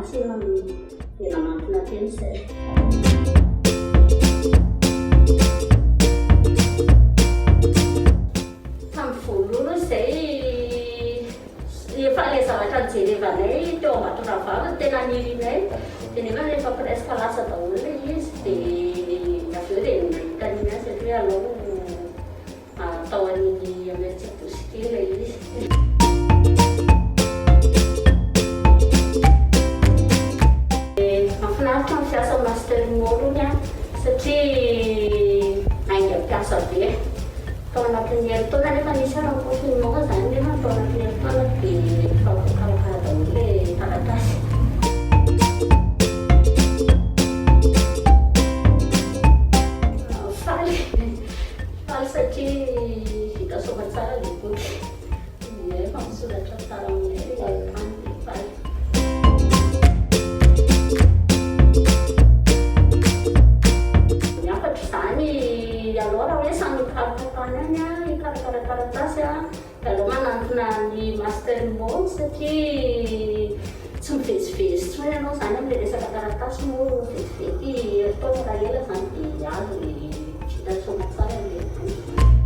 taratasy no tena mantona teny zay. Tamin'ny voalohany izay efa ilay zavatra nijerevanay teo Ambatonavava tena nirinay dia nefa rehefa presque lasa daholo ilay izy dia avy eo dia nahitany azy hoe alao atao an'iny amertsibosy kely ilay izy. Mahafinaritra mifiasa master molony a satria ainga mpiasa be. Tao anatin'ny herintaona nefa nisy ara confinement zany nefa tao anatin'ny herintaona dia karakara daholo ilay taratasy. Faly satria vita soa tsara ilay boky. Efa misoratra tsara amin'ilay amin'ny faly. Aloha raha hoe samy mikarakatany any hikarakara taratasy aloha manantona ny master mot satria tsy mivezivezy tsony ianao zany amin'ilay resaka taratasy moa vetivety herintaona raha ela zany dia azo vita soa tsara ilay.